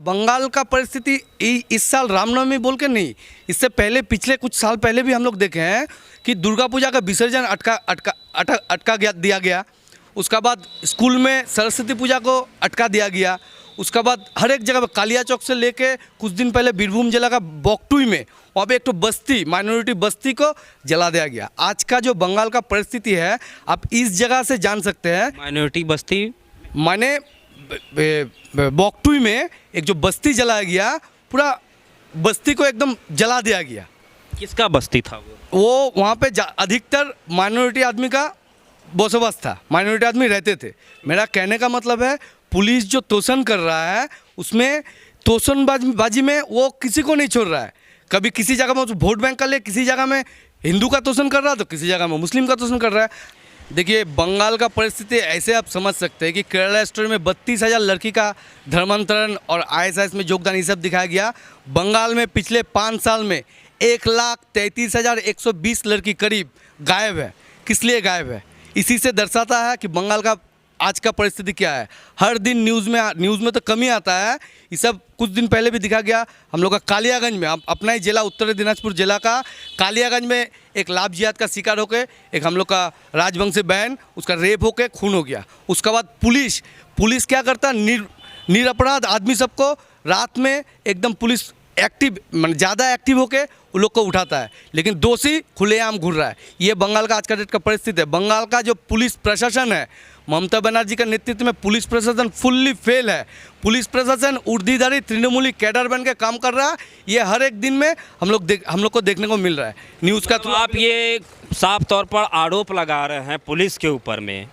बंगाल का परिस्थिति इस साल रामनवमी बोल के नहीं, इससे पहले पिछले कुछ साल पहले भी हम लोग देखे हैं कि दुर्गा पूजा का विसर्जन अटका दिया गया। उसका बाद स्कूल में सरस्वती पूजा को अटका दिया गया। उसका बाद हर एक जगह कालिया चौक से लेके कुछ दिन पहले बीरभूम जिला का बोकटुई में वहाँ पे एक तो बस्ती माइनॉरिटी बस्ती को जला दिया गया। आज का जो बंगाल का परिस्थिति है आप इस जगह से जान सकते हैं। माइनॉरिटी बस्ती माने बोकटुई में एक जो बस्ती जलाया गया, पूरा बस्ती को एकदम जला दिया गया। किसका बस्ती था वो वहाँ पे अधिकतर माइनॉरिटी आदमी का बसोबास था, माइनॉरिटी आदमी रहते थे। मेरा कहने का मतलब है पुलिस जो तोषण कर रहा है उसमें तोषणबाजी में वो किसी को नहीं छोड़ रहा है। कभी किसी जगह में वोट बैंक का ले, किसी जगह में हिंदू का तोषण कर रहा है तो किसी जगह में मुस्लिम का तोषण कर रहा है। देखिए बंगाल का परिस्थिति ऐसे आप समझ सकते हैं कि केरला स्टोरी में 32,000 लड़की का धर्मांतरण और ISIS में योगदान ये सब दिखाया गया। बंगाल में पिछले 5 साल में 1,33,120 लड़की करीब गायब है। किस लिए गायब है? इसी से दर्शाता है कि बंगाल का आज का परिस्थिति क्या है। हर दिन न्यूज़ में तो कमी आता है। ये सब कुछ दिन पहले भी दिखा गया। हम लोग का कालियागंज में, अपना ही जिला उत्तर दिनाजपुर जिला का कालियागंज में एक लाभ जिहाद का शिकार होकर एक हम लोग का राजवंशी बहन उसका रेप होकर खून हो गया। उसके बाद पुलिस क्या करता, निरपराध आदमी सबको रात में एकदम पुलिस एक्टिव ज़्यादा एक्टिव होकर उन लोग को उठाता है, लेकिन दोषी खुलेआम घूर रहा है। ये बंगाल का आज का डेट का परिस्थिति है। बंगाल का जो पुलिस प्रशासन है, ममता बनर्जी का नेतृत्व में पुलिस प्रशासन फुल्ली फेल है। पुलिस प्रशासन उर्दीधारी तृणमूली कैडर बन के काम कर रहा है। ये हर एक दिन में हम लोग को देखने को मिल रहा है न्यूज़ का थ्रू। आप ये साफ तौर पर आरोप लगा रहे हैं पुलिस के ऊपर में,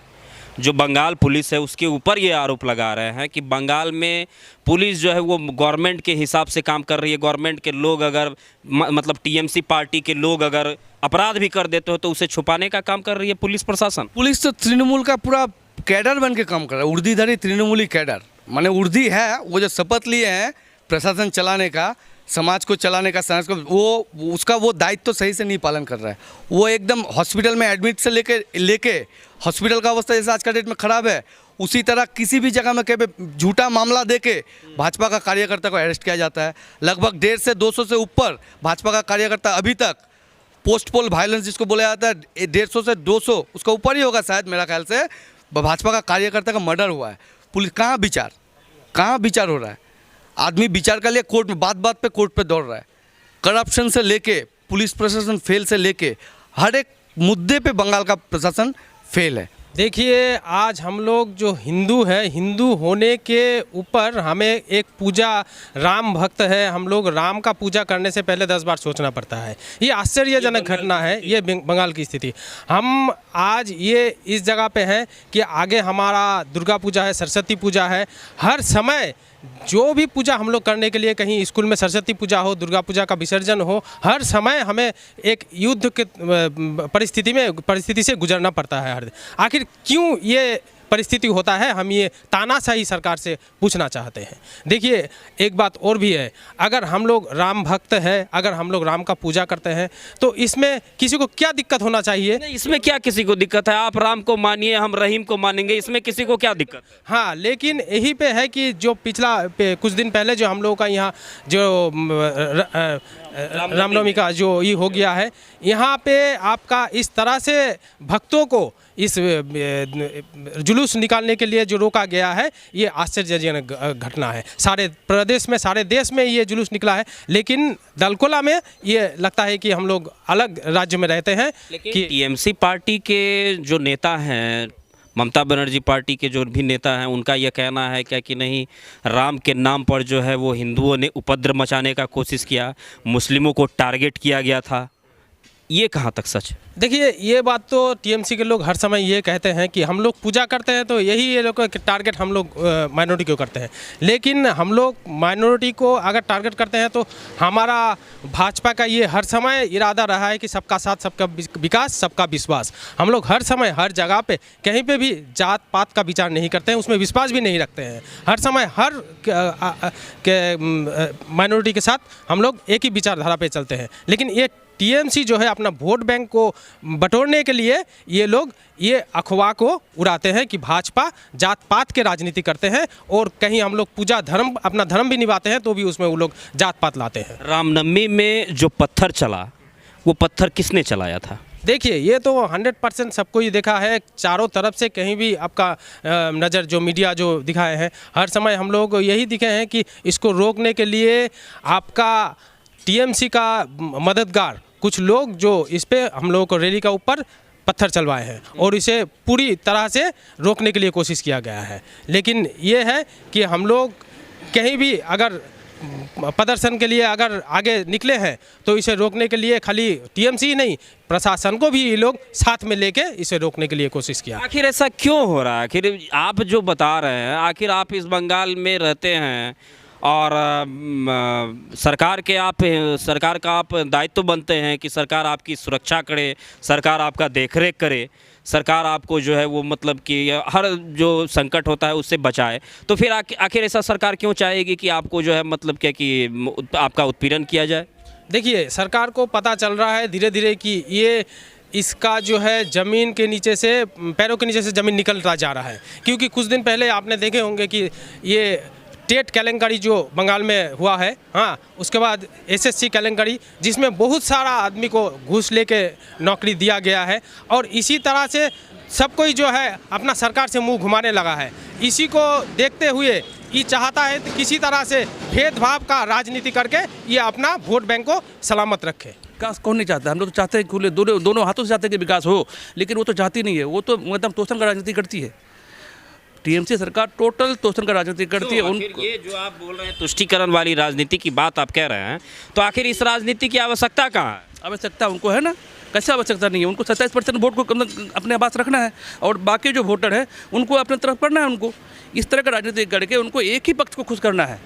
जो बंगाल पुलिस है उसके ऊपर ये आरोप लगा रहे हैं कि बंगाल में पुलिस जो है वो गवर्नमेंट के हिसाब से काम कर रही है। गवर्नमेंट के लोग अगर मतलब TMC पार्टी के लोग अगर अपराध भी कर देते हो तो उसे छुपाने का काम कर रही है पुलिस प्रशासन। पुलिस तो तृणमूल का पूरा कैडर बन के काम कर रहा है, उर्दीधारी तृणमूली कैडर। माने उर्दी है वो जो शपथ लिए हैं प्रशासन चलाने का, समाज को चलाने का, समाज को उसका वो दायित्व तो सही से नहीं पालन कर रहा है। वो एकदम हॉस्पिटल में एडमिट से लेके हॉस्पिटल का अवस्था जैसे आज का डेट में ख़राब है, उसी तरह किसी भी जगह में कहीं झूठा मामला देके भाजपा का कार्यकर्ता को अरेस्ट किया जाता है। लगभग 150 से 200 से ऊपर भाजपा का कार्यकर्ता अभी तक पोस्ट पोल वायलेंस जिसको बोला जाता है 150 से 200 उसका ऊपर ही होगा शायद, मेरा ख्याल से भाजपा का कार्यकर्ता का मर्डर हुआ है। पुलिस कहाँ विचार हो रहा है? आदमी विचार के लिए कोर्ट में बात पे कोर्ट पे दौड़ रहा है। करप्शन से लेके पुलिस प्रशासन फेल से लेके हर एक मुद्दे पे बंगाल का प्रशासन फेल है। देखिए आज हम लोग जो हिंदू हैं, हिंदू होने के ऊपर हमें एक पूजा, राम भक्त है, हम लोग राम का पूजा करने से पहले 10 बार सोचना पड़ता है। ये आश्चर्यजनक घटना है, ये बंगाल की स्थिति। हम आज ये इस जगह पे हैं कि आगे हमारा दुर्गा पूजा है, सरस्वती पूजा है। हर समय जो भी पूजा हम लोग करने के लिए, कहीं स्कूल में सरस्वती पूजा हो, दुर्गा पूजा का विसर्जन हो, हर समय हमें एक युद्ध के परिस्थिति से गुजरना पड़ता है हर दिन। आखिर क्यों ये परिस्थिति होता है, हम ये तानाशाही सरकार से पूछना चाहते हैं। देखिए एक बात और भी है, अगर हम लोग राम भक्त हैं, अगर हम लोग राम का पूजा करते हैं तो इसमें किसी को क्या दिक्कत होना चाहिए? नहीं, इसमें क्या किसी को दिक्कत है? आप राम को मानिए, हम रहीम को मानेंगे, इसमें किसी को क्या दिक्कत? हाँ, लेकिन यही पे है कि जो पिछला कुछ दिन पहले जो हम लोगों का यहाँ जो रामनवमी का जो ये हो गया है, यहाँ पे आपका इस तरह से भक्तों को इस जुलूस निकालने के लिए जो रोका गया है, ये आश्चर्यजनक घटना है। सारे प्रदेश में, सारे देश में ये जुलूस निकला है, लेकिन दलकोला में ये लगता है कि हम लोग अलग राज्य में रहते हैं। कि TMC पार्टी के जो नेता हैं, ममता बनर्जी पार्टी के जो भी नेता हैं, उनका यह कहना है क्या कि नहीं, राम के नाम पर जो है वो हिंदुओं ने उपद्रव मचाने का कोशिश किया, मुस्लिमों को टारगेट किया गया था। ये कहाँ तक सच है? देखिए ये बात तो TMC के लोग हर समय ये कहते हैं कि हम लोग पूजा करते हैं तो यही ये लोग टारगेट हम लोग माइनॉरिटी को करते हैं। लेकिन हम लोग माइनॉरिटी को अगर टारगेट करते हैं तो हमारा भाजपा का ये हर समय इरादा रहा है कि सबका साथ, सबका विकास, सबका विश्वास। हम लोग हर समय हर जगह पे कहीं पे भी जात पात का विचार नहीं करते हैं, उसमें विश्वास भी नहीं रखते हैं। हर समय हर माइनॉरिटी के साथ हम लोग एक ही विचारधारा पे चलते हैं। लेकिन ये टीएमसी जो है अपना वोट बैंक को बटोरने के लिए ये लोग ये अफवाह को उड़ाते हैं कि भाजपा जात पात के राजनीति करते हैं, और कहीं हम लोग पूजा धर्म अपना धर्म भी निभाते हैं तो भी उसमें वो लोग जात पात लाते हैं। रामनवमी में जो पत्थर चला, वो पत्थर किसने चलाया था? देखिए, ये तो 100% सबको ही देखा है, चारों तरफ से कहीं भी आपका नज़र जो मीडिया जो दिखाए हैं, हर समय हम लोग यही दिखे हैं कि इसको रोकने के लिए आपका टीएमसी का मददगार कुछ लोग जो इस पे हम लोगों को रैली का ऊपर पत्थर चलवाए हैं और इसे पूरी तरह से रोकने के लिए कोशिश किया गया है। लेकिन ये है कि हम लोग कहीं भी अगर प्रदर्शन के लिए अगर आगे निकले हैं तो इसे रोकने के लिए खाली टीएमसी ही नहीं, प्रशासन को भी ये लोग साथ में लेके इसे रोकने के लिए कोशिश किया। आखिर ऐसा क्यों हो रहा है? आखिर आप जो बता रहे हैं, आखिर आप इस बंगाल में रहते हैं और सरकार का आप दायित्व बनते हैं कि सरकार आपकी सुरक्षा करे, सरकार आपका देखरेख करे, सरकार आपको जो है वो मतलब कि हर जो संकट होता है उससे बचाए, तो फिर आखिर ऐसा सरकार क्यों चाहेगी कि आपको जो है मतलब क्या कि आपका उत्पीड़न किया जाए? देखिए, सरकार को पता चल रहा है धीरे धीरे कि ये इसका जो है ज़मीन के नीचे से, पैरों के नीचे से ज़मीन निकलता जा रहा है। क्योंकि कुछ दिन पहले आपने देखे होंगे कि ये टेट केलेंकारी जो बंगाल में हुआ है, हाँ, उसके बाद एसएससी केलेंकारी, जिसमें बहुत सारा आदमी को घूस लेके नौकरी दिया गया है, और इसी तरह से सब कोई जो है अपना सरकार से मुंह घुमाने लगा है। इसी को देखते हुए ये चाहता है कि किसी तरह से भेदभाव का राजनीति करके ये अपना वोट बैंक को सलामत रखे। विकास कौन नहीं चाहता? हम लोग तो चाहते हैं खुले दोनों हाथों से चाहते हैं कि विकास हो, लेकिन वो तो चाहती नहीं है। वो तो मतलब तोषण का राजनीति करती है। टीएमसी सरकार टोटल तोषण का राजनीति करती है। उनको ये जो आप बोल रहे हैं तुष्टीकरण वाली राजनीति की बात आप कह रहे हैं, तो आखिर इस राजनीति की आवश्यकता कहाँ है? आवश्यकता उनको है ना, कैसे आवश्यकता नहीं है? उनको 27% वोट को अपने पास रखना है और बाकी जो वोटर है उनको अपने तरफ करना है। उनको इस तरह का राजनीति करके उनको एक ही पक्ष को खुश करना है।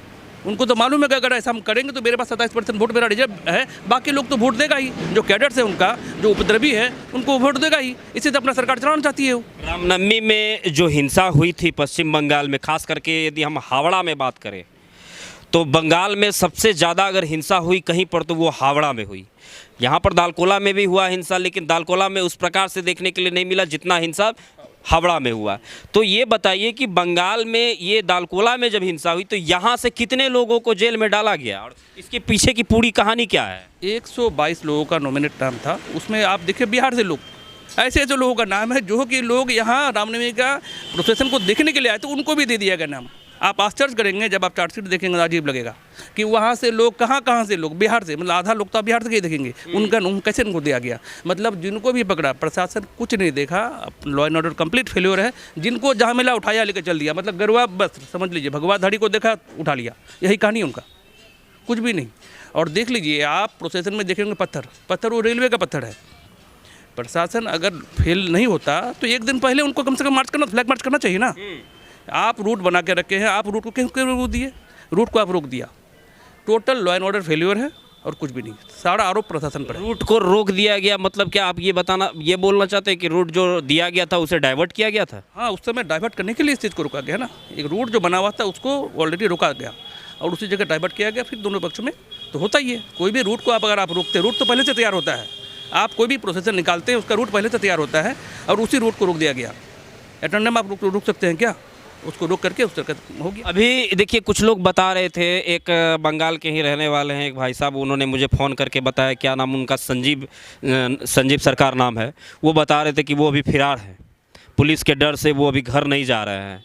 उनको तो मालूम है कि अगर ऐसा हम करेंगे तो मेरे पास 27% वोट मेरा रिजर्व है, बाकी लोग तो वोट देगा ही। जो कैडर्स है उनका, जो उपद्रवी है, उनको वोट देगा ही। इसी से अपना सरकार चलाना चाहती है वो। रामनवमी में जो हिंसा हुई थी पश्चिम बंगाल में, खास करके यदि हम हावड़ा में बात करें, तो बंगाल में सबसे ज़्यादा अगर हिंसा हुई कहीं पर तो वो हावड़ा में हुई। यहाँ पर दालकोला में भी हुआ हिंसा, लेकिन दालकोला में उस प्रकार से देखने के लिए नहीं मिला जितना हिंसा हावड़ा में हुआ। तो ये बताइए कि बंगाल में ये दालकोला में जब हिंसा हुई तो यहाँ से कितने लोगों को जेल में डाला गया और इसके पीछे की पूरी कहानी क्या है? 122 लोगों का नॉमिनेट नाम था, उसमें आप देखिए बिहार से लोग, ऐसे ऐसे लोगों का नाम है जो कि लोग यहाँ रामनवमी का प्रोसेसन को देखने के लिए आए, तो उनको भी दे दिया गया नाम। आप आश्चर्य करेंगे जब आप चार्जशीट देखेंगे, अजीब लगेगा कि वहाँ से लोग कहाँ से लोग, बिहार से, मतलब आधा लोग तो आप बिहार से ही देखेंगे, उनका नाम कैसे उनको दिया गया। मतलब जिनको भी पकड़ा प्रशासन कुछ नहीं देखा, law and order complete failure है। जिनको जहाँ मिला उठाया लेकर चल दिया, मतलब गरुआ बस समझ लीजिए, भगवा धाड़ी को देखा उठा लिया, यही कहानी है उनका, कुछ भी नहीं। और देख लीजिए आप प्रोसेसन में देखेंगे पत्थर वो रेलवे का पत्थर है। प्रशासन अगर फेल नहीं होता तो एक दिन पहले उनको कम से कम मार्च करना, फ्लैग मार्च करना चाहिए ना। आप रूट बना के रखे हैं, आप रूट को क्यों रोक दिए? रूट को आप रोक दिया, total law and order failure है और कुछ भी नहीं, सारा आरोप प्रशासन पर है। रूट को रोक दिया गया मतलब क्या आप ये बोलना चाहते हैं कि रूट जो दिया गया था उसे डाइवर्ट किया गया था? हाँ, उस समय डाइवर्ट करने के लिए इस चीज़ को रोका गया ना। एक रूट जो बना हुआ था उसको ऑलरेडी रोका गया और उसी जगह डाइवर्ट किया गया। फिर दोनों पक्ष में तो होता ही है, कोई भी रूट को अगर आप रोकते, रूट तो पहले से तैयार होता है, आप कोई भी प्रोसेसर निकालते हैं उसका रूट पहले से तैयार होता है और उसी रूट को रोक दिया गया। एटेंडम आप रोक सकते हैं क्या? उसको रोक करके उस तरह होगी। अभी देखिए कुछ लोग बता रहे थे, एक बंगाल के ही रहने वाले हैं एक भाई साहब, उन्होंने मुझे फ़ोन करके बताया, क्या नाम उनका, संजीव सरकार नाम है। वो बता रहे थे कि वो अभी फिरार हैं, पुलिस के डर से वो अभी घर नहीं जा रहे हैं।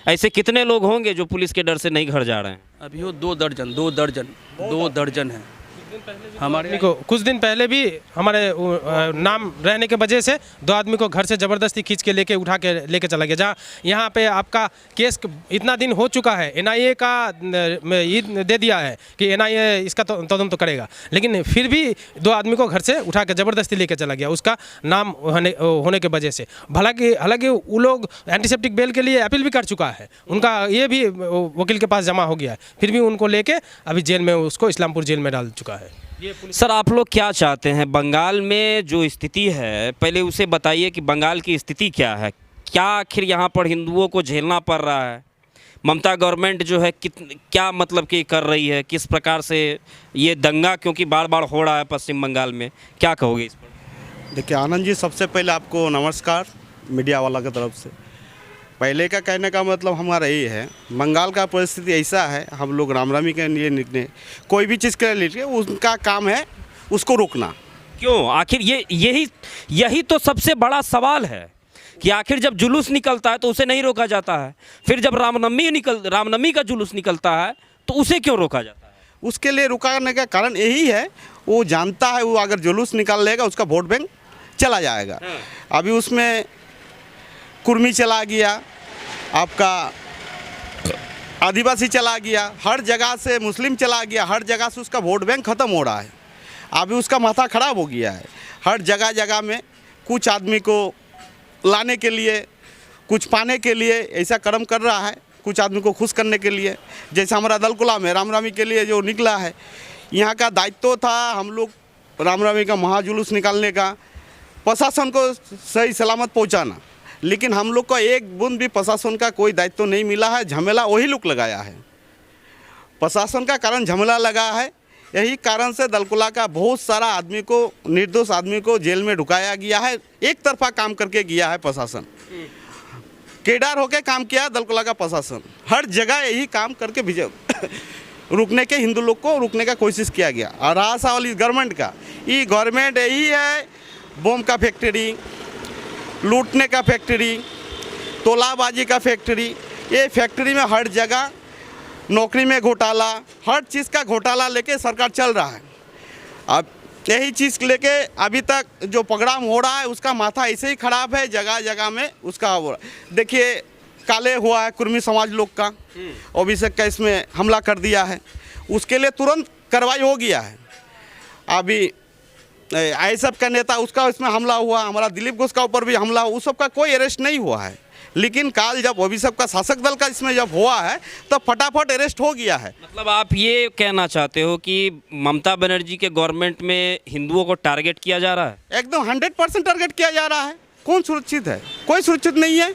ऐसे कितने लोग होंगे जो पुलिस के डर से नहीं घर जा रहे हैं? अभी वो 2 दर्जन है। हमारे को कुछ दिन पहले भी हमारे नाम रहने के वजह से 2 आदमी को घर से ज़बरदस्ती खींच के उठा के लेके चला गया। जहाँ यहाँ पे आपका केस इतना दिन हो चुका है, एनआईए का ये दे दिया है कि एनआईए इसका तदंत तो करेगा, लेकिन फिर भी 2 आदमी को घर से उठा के ज़बरदस्ती लेके चला गया उसका नाम होने के वजह से। हालांकि वो लोग एंटीसेप्टिक बेल के लिए अपील भी कर चुका है, उनका ये भी वकील के पास जमा हो गया है, फिर भी उनको लेके अभी जेल में, उसको इस्लामपुर जेल में डाल चुका है। सर आप लोग क्या चाहते हैं बंगाल में जो स्थिति है, पहले उसे बताइए कि बंगाल की स्थिति क्या है? क्या आखिर यहाँ पर हिंदुओं को झेलना पड़ रहा है? ममता गवर्नमेंट जो है क्या मतलब कि कर रही है, किस प्रकार से ये दंगा क्योंकि बार बार हो रहा है पश्चिम बंगाल में, क्या कहोगे इस पर? देखिए आनंद जी, सबसे पहले आपको नमस्कार मीडिया वाला की तरफ से। पहले का कहने का मतलब हमारा ये है, बंगाल का परिस्थिति ऐसा है, हम लोग रामरामी के लिए निकले, कोई भी चीज़ के लिए उनका काम है उसको रोकना। क्यों? आखिर यही तो सबसे बड़ा सवाल है कि आखिर जब जुलूस निकलता है तो उसे नहीं रोका जाता है, फिर जब रामनवमी का जुलूस निकलता है तो उसे क्यों रोका जाता है? उसके लिए रुकाने का कारण यही है, वो जानता है वो अगर जुलूस निकाल लेगा उसका वोट बैंक चला जाएगा। अभी उसमें कुर्मी चला गया, आपका आदिवासी चला गया, हर जगह से मुस्लिम चला गया, हर जगह से उसका वोट बैंक ख़त्म हो रहा है। अभी उसका माथा खराब हो गया है। हर जगह जगह में कुछ आदमी को लाने के लिए, कुछ पाने के लिए ऐसा कर्म कर रहा है, कुछ आदमी को खुश करने के लिए। जैसे हमारा दलकुला में रामरामी के लिए जो निकला है, यहाँ का दायित्व था हम लोग रामरामी का महाजुलूस निकालने का, प्रशासन को सही सलामत पहुँचाना, लेकिन हम लोग को एक बूंद भी प्रशासन का कोई दायित्व नहीं मिला है। झमेला वही लोग लगाया है, प्रशासन का कारण झमेला लगा है। यही कारण से दलकुला का बहुत सारा आदमी को, निर्दोष आदमी को जेल में ढुकाया गया है। एक तरफा काम करके गया है प्रशासन, केडार होके काम किया है दलकुला का प्रशासन। हर जगह यही काम करके रुकने के, हिंदू लोग को रुकने का कोशिश किया गया। और रहा सवाल इस गवर्नमेंट का, ये गवर्नमेंट यही है, बम का फैक्ट्री, लूटने का फैक्ट्री, तोलाबाजी का फैक्ट्री। ये फैक्ट्री में हर जगह नौकरी में घोटाला, हर चीज़ का घोटाला लेके सरकार चल रहा है। अब यही चीज़ लेके अभी तक जो प्रोग्राम हो रहा है उसका माथा ऐसे ही खराब है, जगह जगह में उसका हो रहा है। देखिए काले हुआ है कुर्मी समाज लोग का, अभिषेक का इसमें हमला कर दिया है, उसके लिए तुरंत कार्रवाई हो गया है। अभी आईएसएफ का नेता उसका इसमें हमला हुआ, हमारा दिलीप घोष का ऊपर भी हमला हुआ, उस सब का कोई अरेस्ट नहीं हुआ है। लेकिन काल जब अभिषेक का शासक दल का इसमें जब हुआ है तब फटाफट अरेस्ट हो गया है। मतलब आप ये कहना चाहते हो कि ममता बनर्जी के गवर्नमेंट में हिंदुओं को टारगेट किया जा रहा है? एकदम 100% टारगेट किया जा रहा है। कौन सुरक्षित है? कोई सुरक्षित नहीं है।